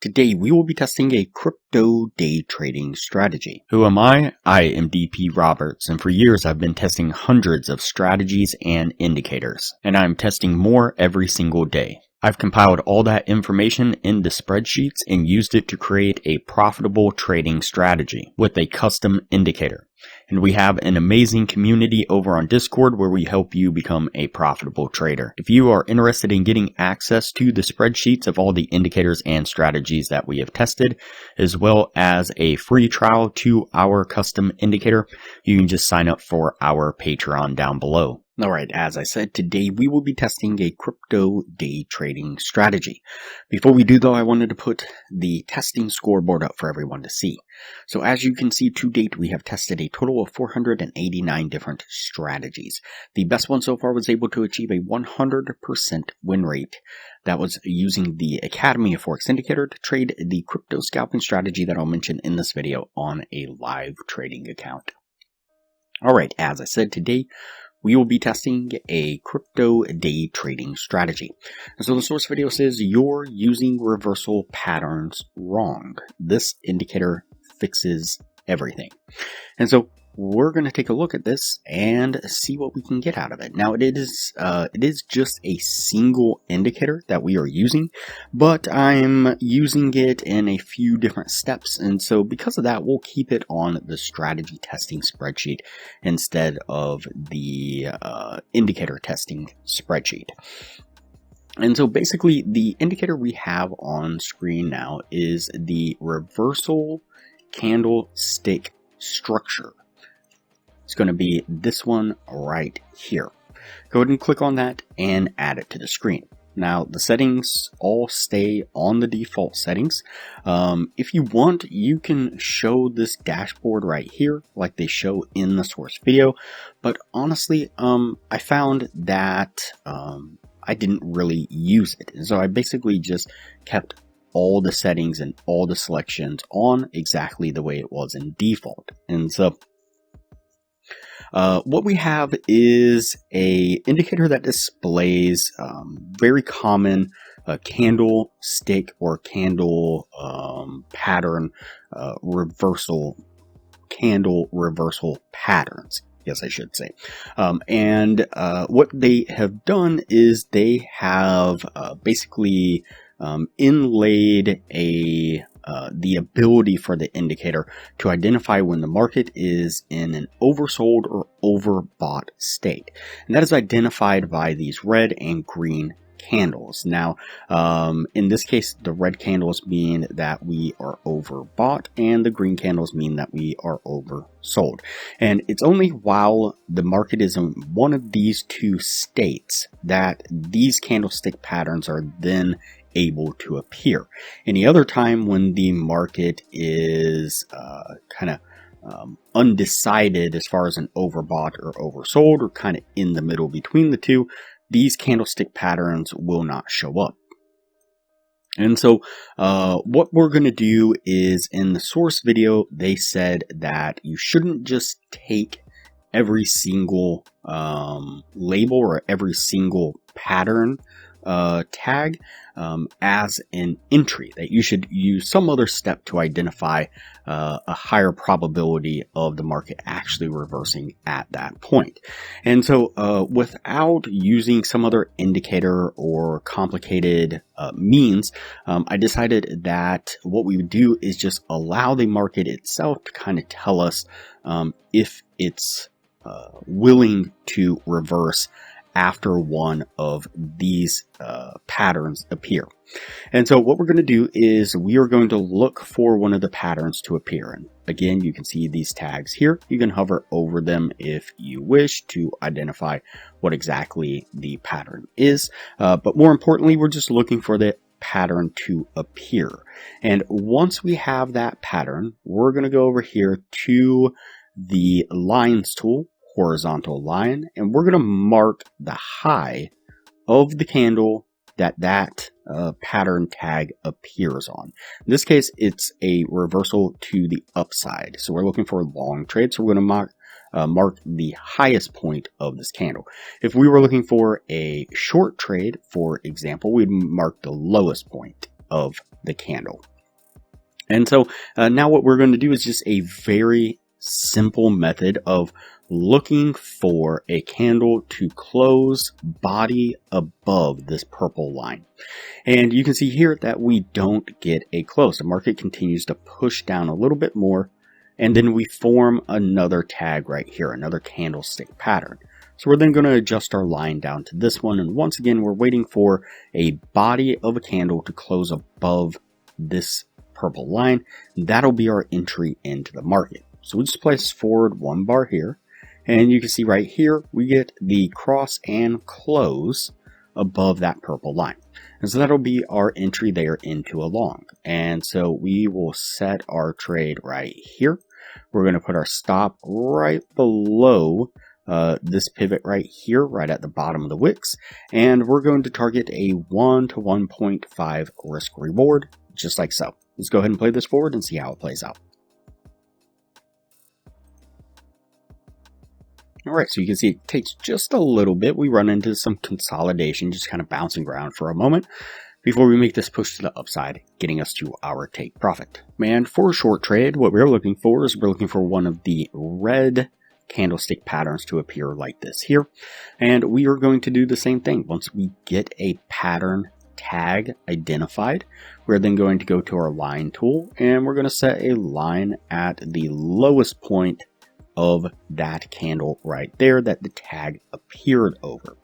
Today we will be testing a crypto day trading strategy. Who am I? I am DP Roberts, and for years I've been testing hundreds of strategies and indicators, and I'm testing more every single day. I've compiled all that information into spreadsheets and used it to create a profitable trading strategy with a custom indicator. And we have an amazing community over on Discord where we help you become a profitable trader. If you are interested in getting access to the spreadsheets of all the indicators and strategies that we have tested, as well as a free trial to our custom indicator, you can just sign up for our Patreon down below. Alright, as I said, today we will be testing a crypto day trading strategy. Before we do though, I wanted to put the testing scoreboard up for everyone to see. So as you can see, to date we have tested a total of 489 different strategies. The best one so far was able to achieve a 100% win rate. That was using the Academy of Forex indicator to trade the crypto scalping strategy that I'll mention in this video on a live trading account. Alright, as I said, today we will be testing a crypto day trading strategy. And so the source video says you're using reversal patterns wrong. This indicator fixes everything. And so we're going to take a look at this and see what we can get out of it. Now it is just a single indicator that we are using, but I'm using it in a few different steps. And so because of that, we'll keep it on the strategy testing spreadsheet instead of the indicator testing spreadsheet. And so basically the indicator we have on screen now is the reversal candlestick structure. It's going to be this one right here. Go ahead and click on that and add it to the screen. Now the settings all stay on the default settings. If you want, you can show this dashboard right here like they show in the source video. But honestly, I found that I didn't really use it. And so I basically just kept all the settings and all the selections on exactly the way it was in default. And so what we have is a indicator that displays very common candlestick or candle pattern candle reversal patterns. Yes, I should say. And what they have done is they have basically inlaid the ability for the indicator to identify when the market is in an oversold or overbought state. And that is identified by these red and green candles. Now, in this case, the red candles mean that we are overbought and the green candles mean that we are oversold. And it's only while the market is in one of these two states that these candlestick patterns are then able to appear. Any other time when the market is undecided as far as an overbought or oversold, or kind of in the middle between the two, these candlestick patterns will not show up. And so what we're going to do is, in the source video, they said that you shouldn't just take every single label or every single pattern tag as an entry, that you should use some other step to identify a higher probability of the market actually reversing at that point. And so without using some other indicator or complicated means, I decided that what we would do is just allow the market itself to kind of tell us if it's willing to reverse after one of these patterns appear. And so what we're going to do is we are going to look for one of the patterns to appear. And again, you can see these tags here. You can hover over them if you wish to identify what exactly the pattern is. But more importantly, we're just looking for the pattern to appear. And once we have that pattern, we're going to go over here to the lines tool, horizontal line, and we're going to mark the high of the candle that pattern tag appears on. In this case, it's a reversal to the upside. So we're looking for a long trade. So we're going to mark the highest point of this candle. If we were looking for a short trade, for example, we'd mark the lowest point of the candle. And so now what we're going to do is just a very simple method of looking for a candle to close body above this purple line. And you can see here that we don't get a close. The market continues to push down a little bit more, and then we form another tag right here, another candlestick pattern. So we're then going to adjust our line down to this one, and once again we're waiting for a body of a candle to close above this purple line. That'll be our entry into the market. So we just place forward one bar here, and you can see right here we get the cross and close above that purple line. And so that'll be our entry there into a long. And so we will set our trade right here. We're going to put our stop right below this pivot right here, right at the bottom of the wicks. And we're going to target a 1 to 1.5 risk reward, just like so. Let's go ahead and play this forward and see how it plays out. Alright, so you can see it takes just a little bit. We run into some consolidation, just kind of bouncing around for a moment before we make this push to the upside, getting us to our take profit. And for a short trade, what we're looking for is we're looking for one of the red candlestick patterns to appear like this here. And we are going to do the same thing. Once we get a pattern tag identified, we're then going to go to our line tool, and we're going to set a line at the lowest point of that candle right there that the tag appeared over.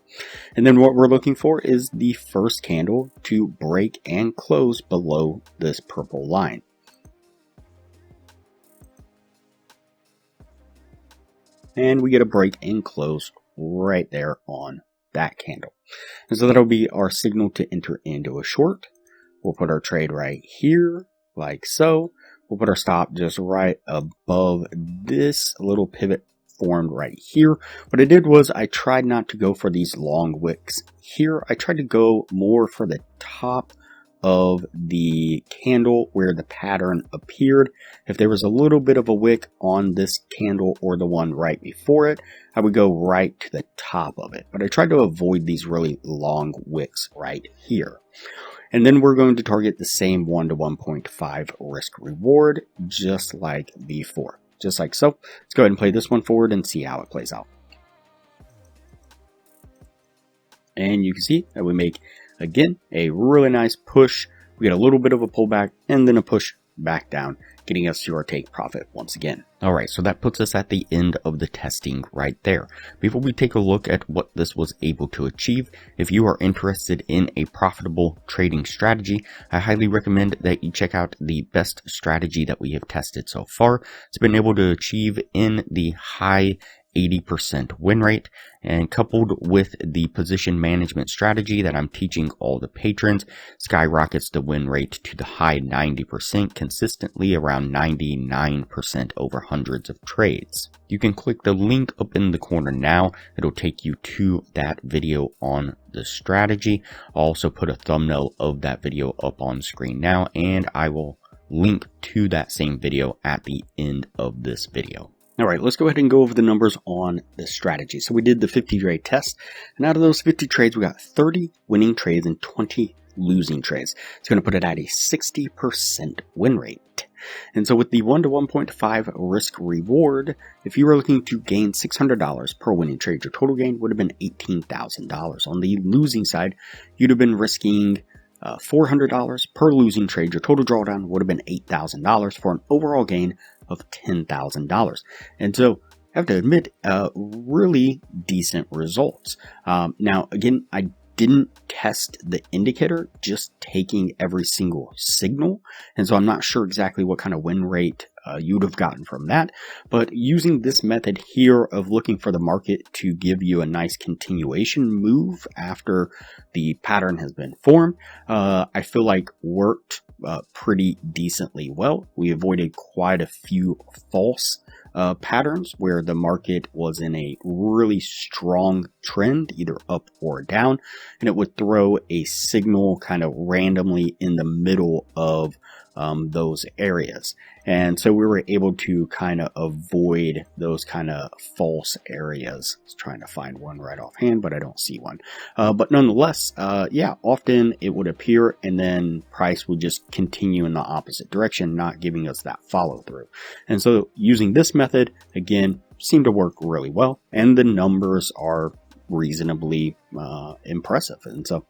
And then what we're looking for is the first candle to break and close below this purple line. And we get a break and close right there on that candle. And so that'll be our signal to enter into a short. We'll put our trade right here, like so. We'll put our stop just right above this little pivot formed right here. What I did was I tried not to go for these long wicks here. I tried to go more for the top of the candle where the pattern appeared. If there was a little bit of a wick on this candle or the one right before it, I would go right to the top of it. But I tried to avoid these really long wicks right here. And then we're going to target the same 1 to 1.5 risk reward, just like before. Just like so. Let's go ahead and play this one forward and see how it plays out. And you can see that we make, again, a really nice push. We get a little bit of a pullback and then a push back down, getting us to our take profit once again. Alright, so that puts us at the end of the testing right there. Before we take a look at what this was able to achieve, if you are interested in a profitable trading strategy, I highly recommend that you check out the best strategy that we have tested so far. It's been able to achieve in the high 80% win rate, and coupled with the position management strategy that I'm teaching all the patrons, skyrockets the win rate to the high 90%, consistently around 99% over hundreds of trades. You can click the link up in the corner now. It'll take you to that video on the strategy. I'll also put a thumbnail of that video up on screen now, and I will link to that same video at the end of this video. Alright, let's go ahead and go over the numbers on the strategy. So we did the 50 trade test, and out of those 50 trades, we got 30 winning trades and 20 losing trades. It's going to put it at a 60% win rate. And so with the 1 to 1.5 risk reward, if you were looking to gain $600 per winning trade, your total gain would have been $18,000. On the losing side, you'd have been risking $400 per losing trade. Your total drawdown would have been $8,000 for an overall gain of $10,000. And so I have to admit, really decent results. Now, again, I didn't test the indicator, just taking every single signal. And so I'm not sure exactly what kind of win rate you'd have gotten from that. But using this method here of looking for the market to give you a nice continuation move after the pattern has been formed, I feel like worked pretty decently well. We avoided quite a few false patterns where the market was in a really strong trend, either up or down, and it would throw a signal kind of randomly in the middle of those areas. And so we were able to kind of avoid those kind of false areas. I was trying to find one right offhand, but I don't see one. But nonetheless, often it would appear and then price would just continue in the opposite direction, not giving us that follow through. And so using this method, again, seemed to work really well. And the numbers are reasonably impressive. And so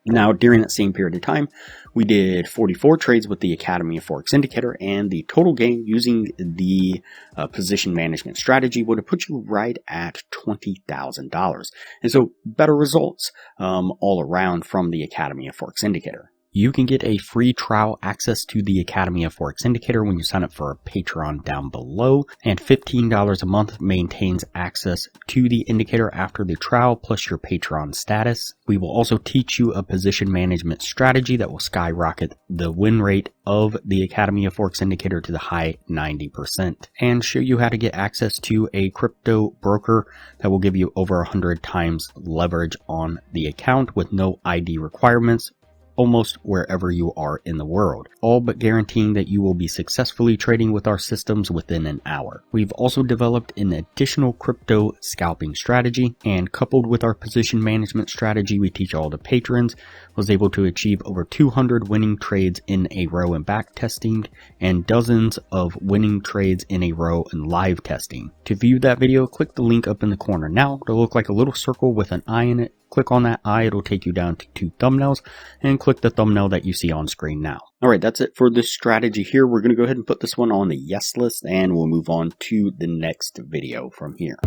now, during that same period of time, we did 44 trades with the Academy of Forex indicator, and the total gain using the position management strategy would have put you right at $20,000. And so better results all around from the Academy of Forex indicator. You can get a free trial access to the Academy of Forex Indicator when you sign up for our Patreon down below, and $15 a month maintains access to the indicator after the trial plus your Patreon status. We will also teach you a position management strategy that will skyrocket the win rate of the Academy of Forex Indicator to the high 90% and show you how to get access to a crypto broker that will give you over 100 times leverage on the account with no ID requirements, almost wherever you are in the world, all but guaranteeing that you will be successfully trading with our systems within an hour. We've also developed an additional crypto scalping strategy, and coupled with our position management strategy we teach all the patrons, was able to achieve over 200 winning trades in a row in back testing and dozens of winning trades in a row in live testing. To view that video, click the link up in the corner now. It'll look like a little circle with an eye in it. Click on that eye, it'll take you down to 2 thumbnails, and click the thumbnail that you see on screen now. Alright, that's it for this strategy here. We're going to go ahead and put this one on the yes list, and we'll move on to the next video from here.